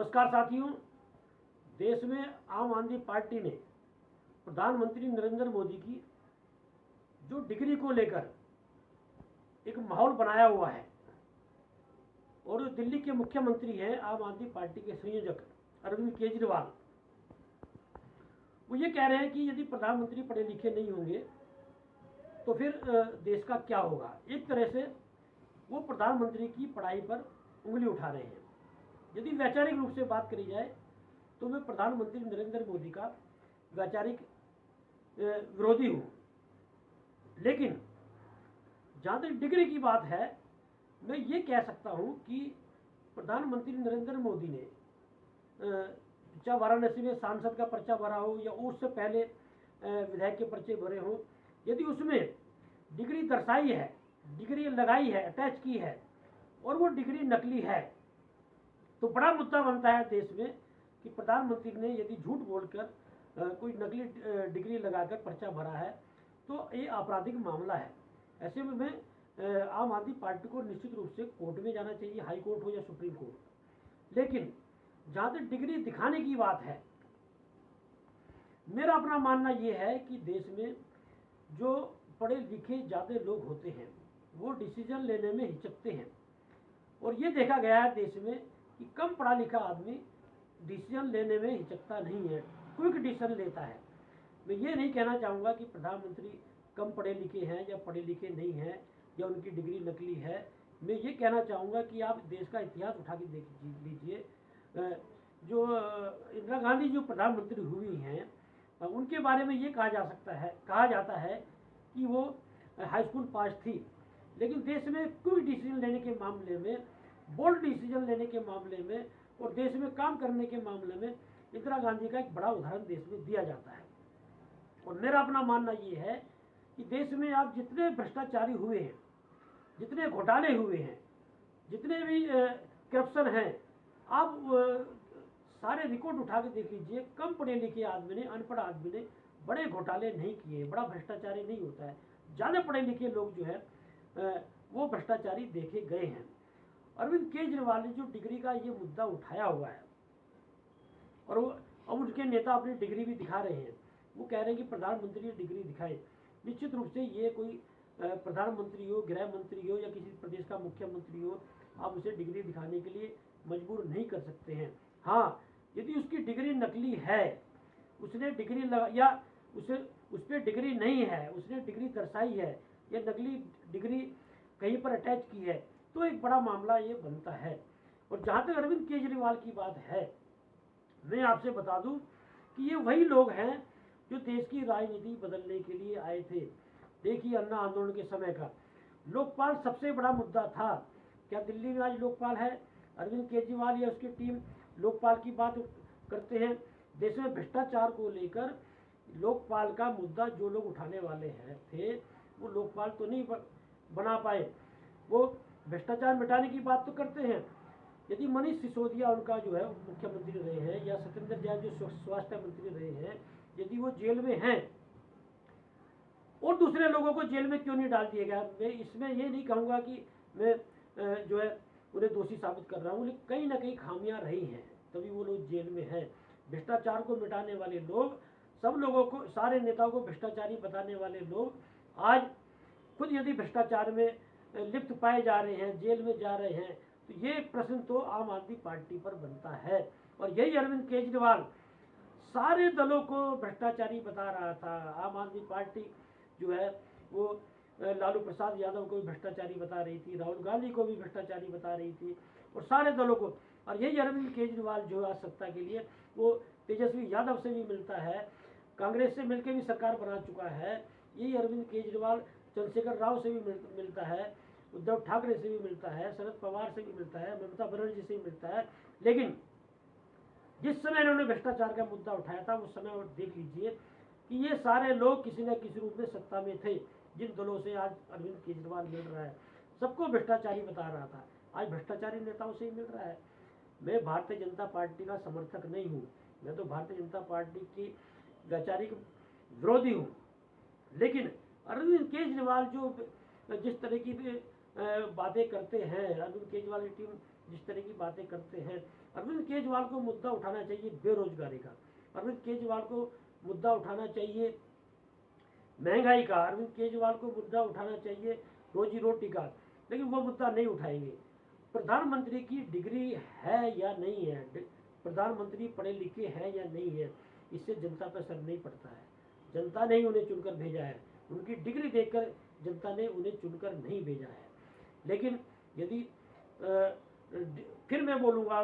नमस्कार साथियों। देश में आम आदमी पार्टी ने प्रधानमंत्री नरेंद्र मोदी की जो डिग्री को लेकर एक माहौल बनाया हुआ है और दिल्ली के मुख्यमंत्री हैं आम आदमी पार्टी के संयोजक अरविंद केजरीवाल, वो ये कह रहे हैं कि यदि प्रधानमंत्री पढ़े लिखे नहीं होंगे तो फिर देश का क्या होगा। एक तरह से वो प्रधानमंत्री की पढ़ाई पर उंगली उठा रहे हैं। यदि वैचारिक रूप से बात करी जाए तो मैं प्रधानमंत्री नरेंद्र मोदी का वैचारिक विरोधी हूँ, लेकिन जहाँ तक डिग्री की बात है मैं ये कह सकता हूँ कि प्रधानमंत्री नरेंद्र मोदी ने चाहे वाराणसी में सांसद का पर्चा भरा हो या उससे पहले विधायक के पर्चे भरे हों, यदि उसमें डिग्री दर्शाई है, डिग्री लगाई है, अटैच की है और वो डिग्री नकली है तो बड़ा मुद्दा बनता है देश में कि प्रधानमंत्री ने यदि झूठ बोलकर कोई नकली डिग्री लगाकर पर्चा भरा है तो ये आपराधिक मामला है। ऐसे में आम आदमी पार्टी को निश्चित रूप से कोर्ट में जाना चाहिए, हाई कोर्ट हो या सुप्रीम कोर्ट। लेकिन जहाँ तक डिग्री दिखाने की बात है, मेरा अपना मानना ये है कि देश में जो पढ़े लिखे ज़्यादा लोग होते हैं वो डिसीजन लेने में हिचकते हैं और ये देखा गया है देश में कि कम पढ़ा लिखा आदमी डिसीजन लेने में हिचकता नहीं है, क्विक डिसीजन लेता है। मैं ये नहीं कहना चाहूँगा कि प्रधानमंत्री कम पढ़े लिखे हैं या पढ़े लिखे नहीं हैं या उनकी डिग्री नकली है। मैं ये कहना चाहूँगा कि आप देश का इतिहास उठा के देख लीजिए। जो इंदिरा गांधी जो प्रधानमंत्री हुई हैं उनके बारे में ये कहा जाता है कि वो हाई स्कूल पास थी, लेकिन देश में क्विक डिसीजन लेने के मामले में, बोल्ड डिसीजन लेने के मामले में और देश में काम करने के मामले में इंदिरा गांधी का एक बड़ा उदाहरण देश में दिया जाता है। और मेरा अपना मानना ये है कि देश में आप जितने भ्रष्टाचारी हुए हैं, जितने घोटाले हुए हैं, जितने भी करप्शन हैं, आप सारे रिकॉर्ड उठा के देख लीजिए। कम पढ़े लिखे आदमी ने, अनपढ़ आदमी ने बड़े घोटाले नहीं किए, बड़ा भ्रष्टाचारी नहीं होता है। ज़्यादा पढ़े लिखे लोग जो है वो भ्रष्टाचारी देखे गए हैं। अरविंद केजरीवाल ने जो डिग्री का ये मुद्दा उठाया हुआ है और वो अब उनके नेता अपनी डिग्री भी दिखा रहे हैं, वो कह रहे हैं कि प्रधानमंत्री डिग्री दिखाए। निश्चित रूप से ये कोई प्रधानमंत्री हो, गृह मंत्री हो या किसी प्रदेश का मुख्यमंत्री हो, आप उसे डिग्री दिखाने के लिए मजबूर नहीं कर सकते हैं। हाँ, यदि उसकी डिग्री नकली है, उसने डिग्री लगा या उस पर डिग्री नहीं है, उसने डिग्री दर्शाई है या नकली डिग्री कहीं पर अटैच की है तो एक बड़ा मामला ये बनता है। और जहाँ तक अरविंद केजरीवाल की बात है, मैं आपसे बता दूं कि ये वही लोग हैं जो देश की राजनीति बदलने के लिए आए थे। देखिए, अन्ना आंदोलन के समय का लोकपाल सबसे बड़ा मुद्दा था। क्या दिल्ली में आज लोकपाल है? अरविंद केजरीवाल या उसकी टीम लोकपाल की बात करते हैं। देश में भ्रष्टाचार को लेकर लोकपाल का मुद्दा जो लोग उठाने वाले थे वो लोकपाल तो नहीं बना पाए। वो भ्रष्टाचार मिटाने की बात तो करते हैं। यदि मनीष सिसोदिया उनका जो है मुख्यमंत्री रहे हैं या सत्येंद्र जैन जो स्वास्थ्य मंत्री रहे हैं, यदि वो जेल में हैं और दूसरे लोगों को जेल में क्यों नहीं डाल दिया गया, मैं इसमें ये नहीं कहूँगा कि मैं जो है उन्हें दोषी साबित कर रहा हूँ, लेकिन कहीं ना कहीं खामियां रही हैं तभी वो लोग जेल में हैं। भ्रष्टाचार को मिटाने वाले लोग, सब लोगों को, सारे नेताओं को भ्रष्टाचारी बताने वाले लोग आज खुद यदि भ्रष्टाचार में लिप्त पाए जा रहे हैं, जेल में जा रहे हैं, तो ये प्रश्न तो आम आदमी पार्टी पर बनता है। और यही अरविंद केजरीवाल सारे दलों को भ्रष्टाचारी बता रहा था। आम आदमी पार्टी जो है वो लालू प्रसाद यादव को भी भ्रष्टाचारी बता रही थी, राहुल गांधी को भी भ्रष्टाचारी बता रही थी और सारे दलों को। और यही अरविंद केजरीवाल जो आज सत्ता के लिए वो तेजस्वी यादव से भी मिलता है, कांग्रेस से मिलकर भी सरकार बना चुका है। यही अरविंद केजरीवाल चंद्रशेखर राव से भी मिलता है, उद्धव ठाकरे से भी मिलता है, शरद पवार से भी मिलता है, ममता बनर्जी से भी मिलता है। लेकिन जिस समय इन्होंने भ्रष्टाचार का मुद्दा उठाया था उस समय और देख लीजिए कि ये सारे लोग किसी न किसी रूप में सत्ता में थे। जिन दलों से आज अरविंद केजरीवाल मिल रहा है सबको भ्रष्टाचारी बता रहा था, आज भ्रष्टाचारी नेताओं से ही मिल रहा है। मैं भारतीय जनता पार्टी का समर्थक नहीं हूँ, मैं तो भारतीय जनता पार्टी की वैचारिक विरोधी हूँ। लेकिन अरविंद केजरीवाल जो जिस तरह की बातें करते हैं, अरविंद केजरीवाल की टीम जिस तरह की बातें करते हैं, अरविंद केजरीवाल को मुद्दा उठाना चाहिए बेरोजगारी का, अरविंद केजरीवाल को मुद्दा उठाना चाहिए महंगाई का, अरविंद केजरीवाल को मुद्दा उठाना चाहिए रोजी रोटी का, लेकिन वो मुद्दा नहीं उठाएंगे। प्रधानमंत्री की डिग्री है या नहीं है, प्रधानमंत्री पढ़े लिखे हैं या नहीं है, इससे जनता पर असर नहीं पड़ता है। जनता ने ही उन्हें चुनकर भेजा है, उनकी डिग्री देखकर जनता ने उन्हें चुनकर नहीं भेजा है। लेकिन यदि फिर मैं बोलूँगा,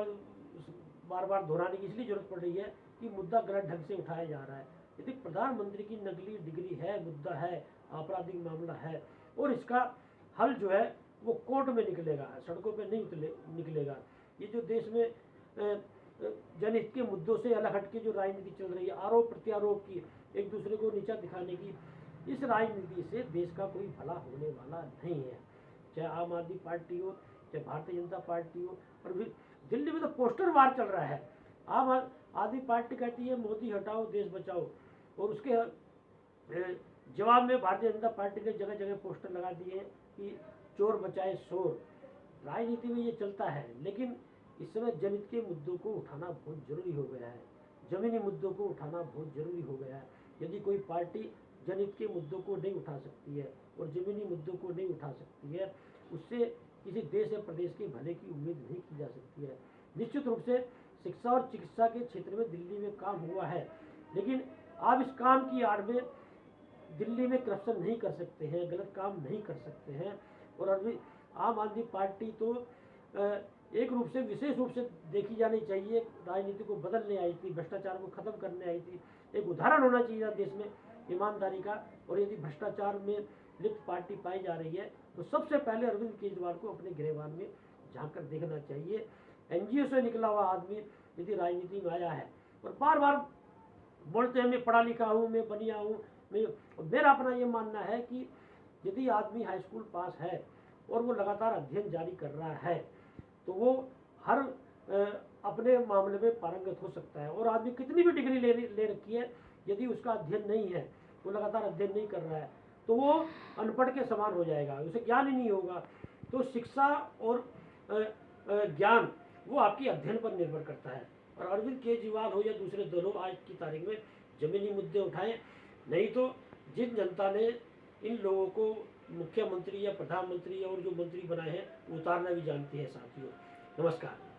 बार बार दोहराने की इसलिए जरूरत पड़ रही है कि मुद्दा गलत ढंग से उठाया जा रहा है। यदि प्रधानमंत्री की नकली डिग्री है, मुद्दा है, आपराधिक मामला है, और इसका हल जो है वो कोर्ट में निकलेगा, सड़कों पे नहीं निकलेगा। ये जो देश में जनहित के मुद्दों से अलग हटके जो राजनीति चल रही है, आरोप प्रत्यारोप की, एक दूसरे को नीचा दिखाने की, इस राजनीति से देश का कोई भला होने वाला नहीं है। चाहे आम आदमी पार्टी हो, चाहे भारतीय जनता पार्टी हो, और दिल्ली में तो पोस्टर वार चल रहा है। आम आदमी पार्टी कहती है मोदी हटाओ देश बचाओ, और उसके जवाब में भारतीय जनता पार्टी ने जगह जगह पोस्टर लगा दिए हैं कि चोर बचाए शोर। राजनीति में ये चलता है, लेकिन इस समय जनहित के मुद्दों को उठाना बहुत जरूरी हो गया है, जमीनी मुद्दों को उठाना बहुत जरूरी हो गया है। यदि कोई पार्टी जनहित के मुद्दों को नहीं उठा सकती है और जमीनी मुद्दों को नहीं उठा सकती है, उससे किसी देश या प्रदेश के भले की उम्मीद नहीं की जा सकती है। निश्चित रूप से शिक्षा और चिकित्सा के क्षेत्र में दिल्ली में काम हुआ है, लेकिन आप इस काम की आड़ में दिल्ली में करप्शन नहीं कर सकते हैं, गलत काम नहीं कर सकते हैं। और अभी आम आदमी पार्टी तो एक रूप से विशेष रूप से देखी जानी चाहिए, राजनीति को बदलने आई थी, भ्रष्टाचार को खत्म करने आई थी। एक उदाहरण होना चाहिए देश में ईमानदारी का, और यदि भ्रष्टाचार में लिप्त पार्टी पाई जा रही है तो सबसे पहले अरविंद केजरीवाल को अपने गिरबान में झांक कर देखना चाहिए। एनजीओ से निकला हुआ आदमी यदि राजनीति में आया है और बार बार बोलते हैं मैं पढ़ा लिखा हूँ, मैं बनिया हूँ, मेरा अपना ये मानना है कि यदि आदमी हाई स्कूल पास है और वो लगातार अध्ययन जारी कर रहा है तो वो हर अपने मामले में पारंगत हो सकता है। और आदमी कितनी भी डिग्री ले रखी है, यदि उसका अध्ययन नहीं है, वो लगातार अध्ययन नहीं कर रहा है, तो वो अनपढ़ के समान हो जाएगा, उसे ज्ञान ही नहीं होगा। तो शिक्षा और ज्ञान वो आपकी अध्ययन पर निर्भर करता है। और अरविंद केजरीवाल हो या दूसरे दलों आज की तारीख में जमीनी मुद्दे उठाएं, नहीं तो जिन जनता ने इन लोगों को मुख्यमंत्री या प्रधानमंत्री और जो मंत्री बनाए हैं उतारना भी जानती है साथियों। नमस्कार।